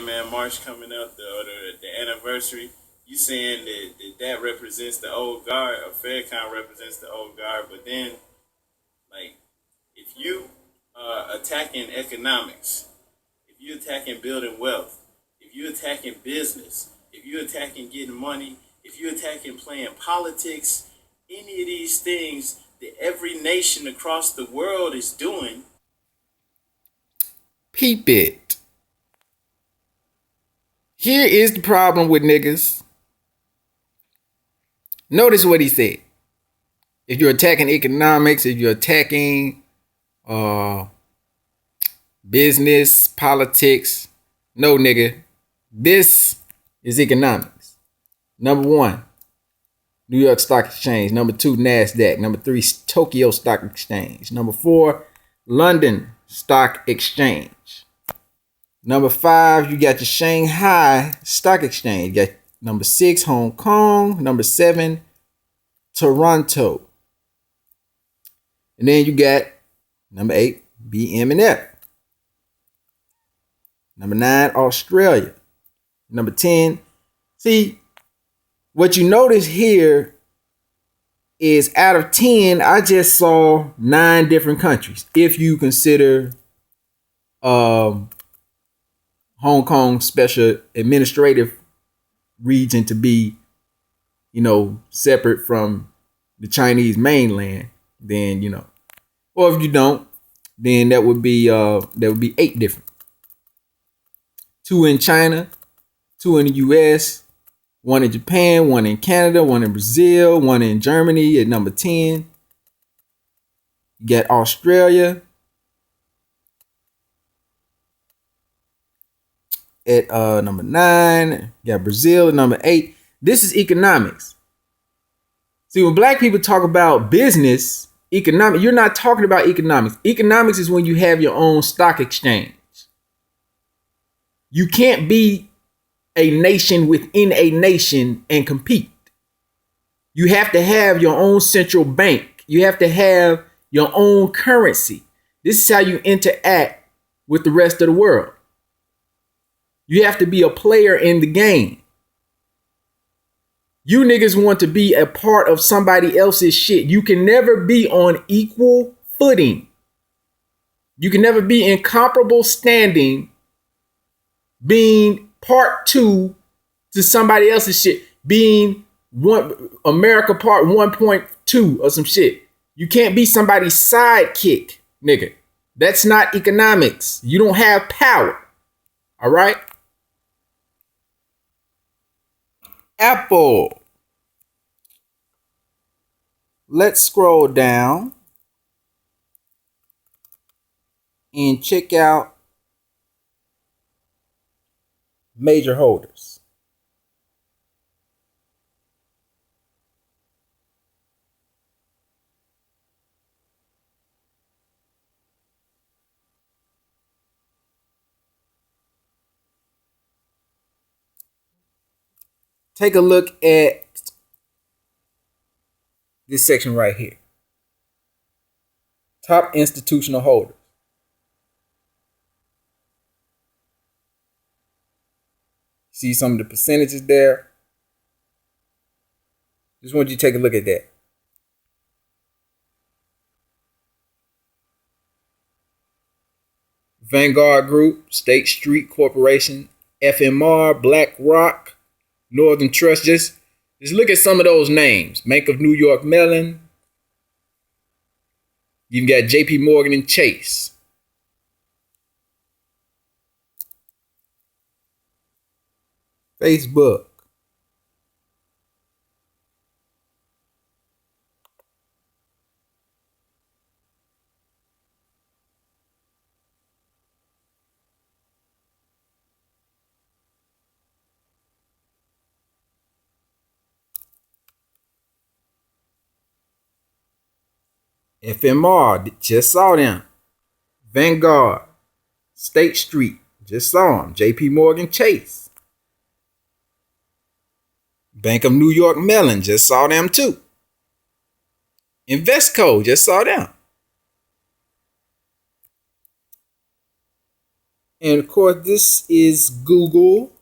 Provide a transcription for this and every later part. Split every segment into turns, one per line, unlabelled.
Man March coming up, the anniversary. You saying that represents the old guard, or Faircon represents the old guard, but then like if you attacking economics, if you attacking building wealth, if you attacking business, if you attacking getting money, if you attacking playing politics, any of these things that every nation across the world is doing.
Peep it. Here is the problem with niggas. Notice what he said. If you're attacking economics, if you're attacking business, politics, no nigga. This is economics. Number one, New York Stock Exchange. Number two, NASDAQ. Number three, Tokyo Stock Exchange. Number four, London Stock Exchange. Number five, you got the Shanghai Stock Exchange. You got number six, Hong Kong. Number seven, Toronto. And then you got number eight, BM&F. Number nine, Australia. Number 10. See, what you notice here is out of 10, I just saw 9 different countries. If you consider Hong Kong special administrative region to be, separate from the Chinese mainland, then, or if you don't, then that would be 8 different. 2 in China, 2 in the US, 1 in Japan, 1 in Canada, 1 in Brazil, 1 in Germany at number 10. You got Australia at number 9. You got Brazil at number 8. This is economics. See, when black people talk about business, economic, you're not talking about economics. Economics is when you have your own stock exchange. You can't be a nation within a nation and compete. You have to have your own central bank. You have to have your own currency. This is how you interact with the rest of the world. You have to be a player in the game. You niggas want to be a part of somebody else's shit. You can never be on equal footing. You can never be in comparable standing being part 2 to somebody else's shit, being America part 1.2 or some shit. You can't be somebody's sidekick, nigga. That's not economics. You don't have power. All right? Apple. Let's scroll down and check out major holders. Take a look at this section right here. Top institutional holders. See some of the percentages there. Just want you to take a look at that. Vanguard Group, State Street Corporation, FMR, BlackRock, Northern Trust. Just look at some of those names. Bank of New York Mellon. You've got JP Morgan and Chase. Facebook. FMR, just saw them. Vanguard, State Street, just saw them. JP Morgan Chase. Bank of New York Mellon, just saw them too. Investco, just saw them. And of course, this is Google.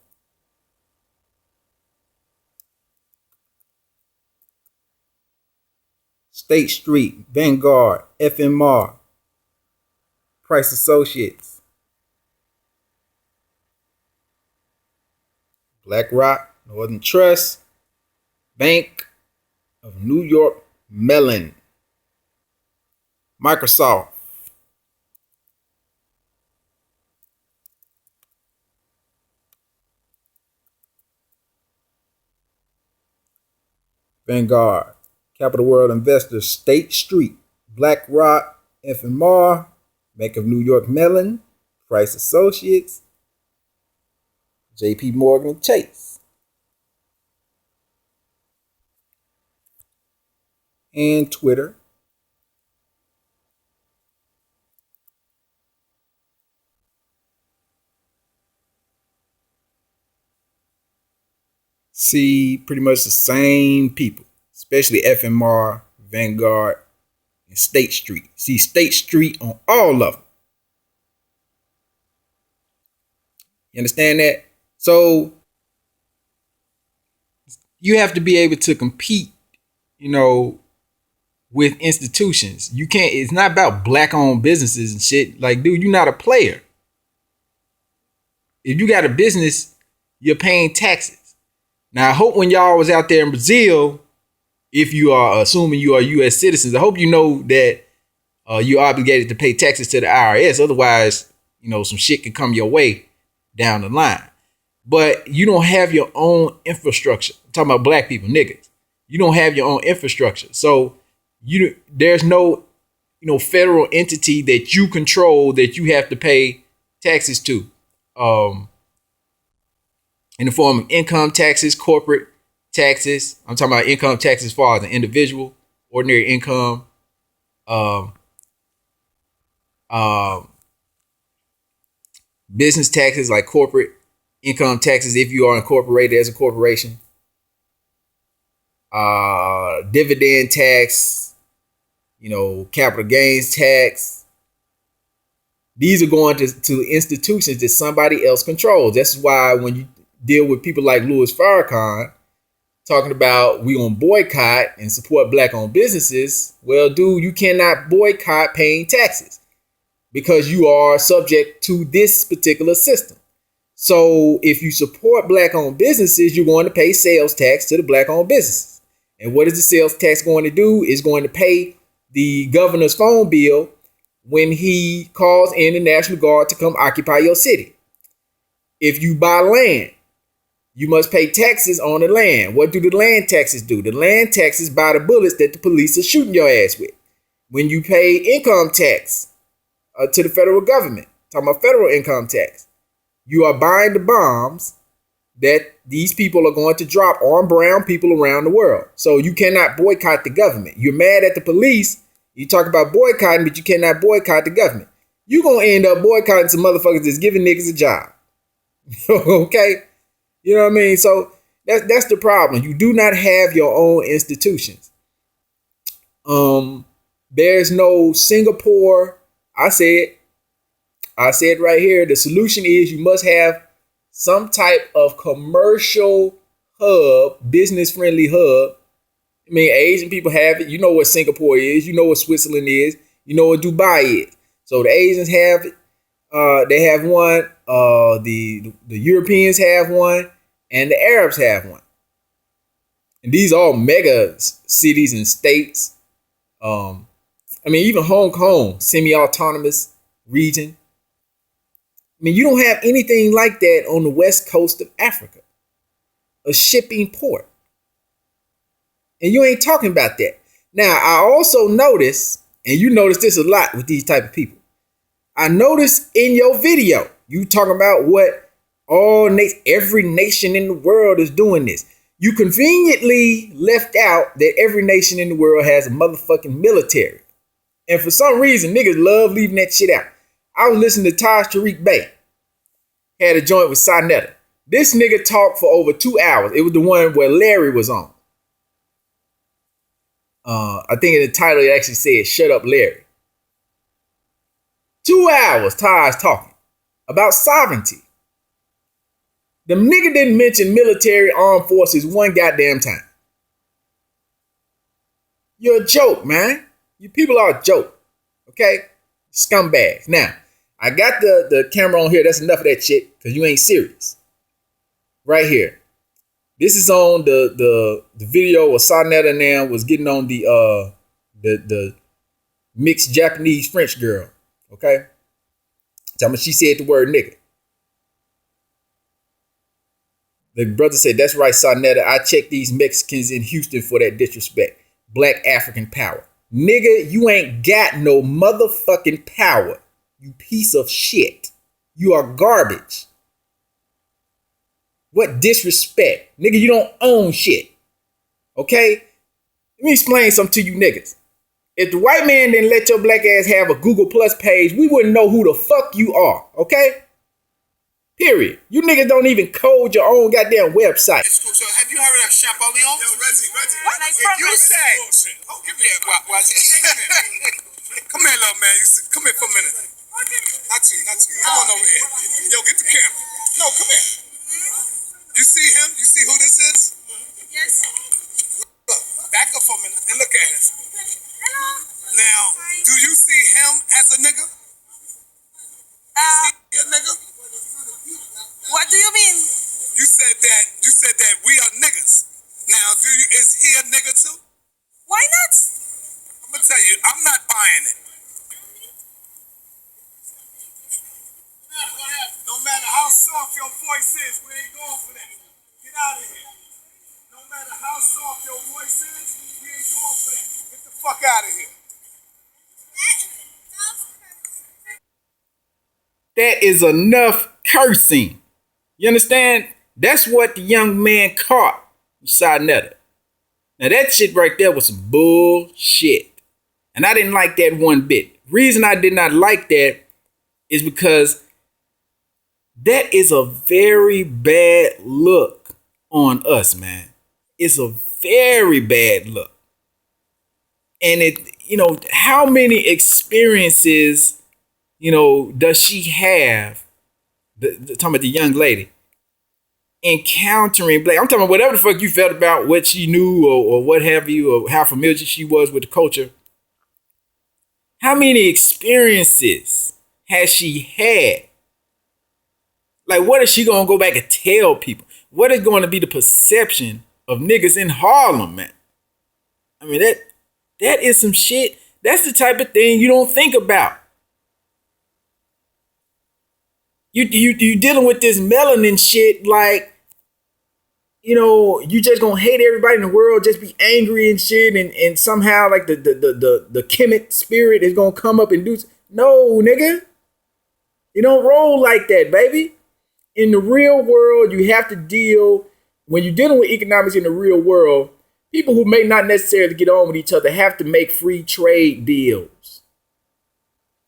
State Street, Vanguard, FMR, Price Associates, BlackRock, Northern Trust, Bank of New York Mellon, Microsoft, Vanguard, Capital World Investors, State Street, BlackRock, FMR, Bank of New York Mellon, Price Associates, JP Morgan and Chase, and Twitter. See pretty much the same people, especially FMR, Vanguard, and State Street. See State Street on all of them. You understand that? So you have to be able to compete, with institutions. You can't, it's not about black owned businesses and shit. Like, dude, you're not a player. If you got a business, you're paying taxes. Now, I hope when y'all was out there in Brazil, if you are assuming you are U.S. citizens, I hope you know that you're obligated to pay taxes to the IRS. Otherwise, some shit could come your way down the line. But you don't have your own infrastructure. I'm talking about black people, niggas. You don't have your own infrastructure. So there's no, federal entity that you control that you have to pay taxes to. In the form of income taxes, corporate taxes. I'm talking about income taxes as far as an individual, ordinary income, business taxes like corporate income taxes if you are incorporated as a corporation, dividend tax, capital gains tax. These are going to institutions that somebody else controls. That's why when you deal with people like Louis Farrakhan talking about we gonna boycott and support black-owned businesses, well, dude, you cannot boycott paying taxes because you are subject to this particular system. So if you support black-owned businesses, you're going to pay sales tax to the black-owned businesses. And what is the sales tax going to do? It's going to pay the governor's phone bill when he calls in the National Guard to come occupy your city. If you buy land, you must pay taxes on the land. What do the land taxes do? The land taxes buy the bullets that the police are shooting your ass with. When you pay income tax to the federal government, talking about federal income tax, you are buying the bombs that these people are going to drop on brown people around the world. So you cannot boycott the government. You're mad at the police. You talk about boycotting, but you cannot boycott the government. You're going to end up boycotting some motherfuckers that's giving niggas a job. Okay? You know what I mean? So that's the problem. You do not have your own institutions. There's no Singapore. I said right here, the solution is you must have some type of commercial hub, business-friendly hub. I mean, Asian people have it. You know what Singapore is. You know what Switzerland is. You know what Dubai is. So the Asians have it. They have one. The Europeans have one. And the Arabs have one. And these are all mega cities and states. Even Hong Kong, semi-autonomous region. You don't have anything like that on the west coast of Africa. A shipping port. And you ain't talking about that. Now, I also notice, and you notice this a lot with these type of people. I noticed in your video, you talking about what every nation in the world is doing this. You conveniently left out that every nation in the world has a motherfucking military. And for some reason, niggas love leaving that shit out. I was listening to Taj Tariq Bey. Had a joint with Sonetta. This nigga talked for over 2 hours. It was the one where Larry was on. I think in the title it actually said, "Shut Up, Larry." 2 hours, Taj talking. about sovereignty. The nigga didn't mention military armed forces one goddamn time. You're a joke, man. You people are a joke. Okay? Scumbags. Now, I got the camera on here. That's enough of that shit, because you ain't serious. Right here. This is on the video where Sarnetta and them was getting on the mixed Japanese French girl. Okay? Tell me she said the word nigga. The brother said, that's right, Sarnetta. I checked these Mexicans in Houston for that disrespect. Black African power. Nigga, you ain't got no motherfucking power. You piece of shit. You are garbage. What disrespect? Nigga, you don't own shit. Okay? Let me explain something to you niggas. If the white man didn't let your black ass have a Google Plus page, we wouldn't know who the fuck you are. Okay? Period. You niggas don't even code your own goddamn website.
So have you heard of Champollion?
Yo, Reggie.
What? If you say, oh, give me that. Watch it. Come here, little man. Come here for a minute. Not you. Come on over here. Yo, get the camera. No, come here. You see him? You see who this is?
Yes.
Look, back up for a minute and look at him.
Hello.
Now, do you see him as a nigga? Is he a nigga?
What do you mean?
You said that we are niggas. Now, is he a nigga too?
Why not?
I'm gonna tell you, I'm not buying it. No matter how soft your voice is, we ain't going for that. Get out of here. No matter how soft your voice is, we ain't going for that. Get the fuck out of here.
That is enough cursing. You understand? That's what the young man caught with Sarnetta. Now that shit right there was some bullshit. And I didn't like that one bit. Reason I did not like that is because that is a very bad look on us, man. It's a very bad look. And how many experiences, does she have, talking about the young lady, encountering black? I'm talking about whatever the fuck you felt about what she knew or what have you, or how familiar she was with the culture. How many experiences has she had? Like, what is she going to go back and tell people? What is going to be the perception of niggas in Harlem, man? I mean, that is some shit. That's the type of thing you don't think about. You dealing with this melanin shit like, you just gonna hate everybody in the world, just be angry and shit, and somehow like the Kemet spirit is gonna come up and do. No, nigga. You don't roll like that, baby. In the real world, you have to deal, when you're dealing with economics in the real world, people who may not necessarily get on with each other have to make free trade deals.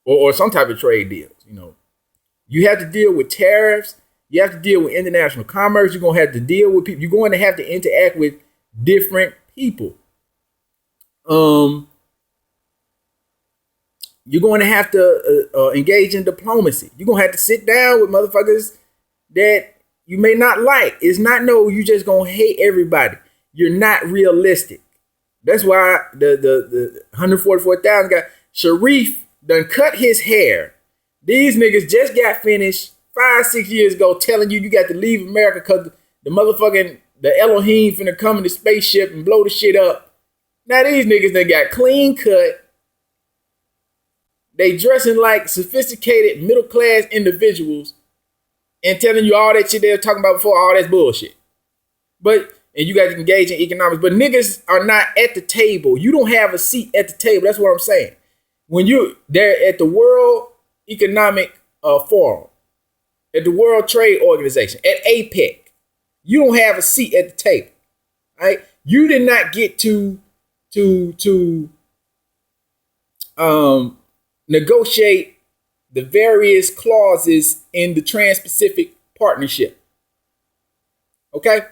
Or some type of trade deals, You have to deal with tariffs. You have to deal with international commerce. You're going to have to deal with people. You're going to have to interact with different people. You're going to have to engage in diplomacy. You're going to have to sit down with motherfuckers that you may not like. It's not you just going to hate everybody. You're not realistic. That's why the 144,000 guy, Sharif, done cut his hair. These niggas just got finished 5-6 years ago telling you got to leave America because the Elohim finna come in the spaceship and blow the shit up. Now these niggas done got clean cut. They dressing like sophisticated middle class individuals and telling you all that shit they were talking about before, all that's bullshit. And you got to engage in economics, but niggas are not at the table. You don't have a seat at the table. That's what I'm saying. When they're at the World Economic Forum, at the World Trade Organization, at APEC, you don't have a seat at the table. Right? You did not get to negotiate the various clauses in the Trans-Pacific Partnership. Okay?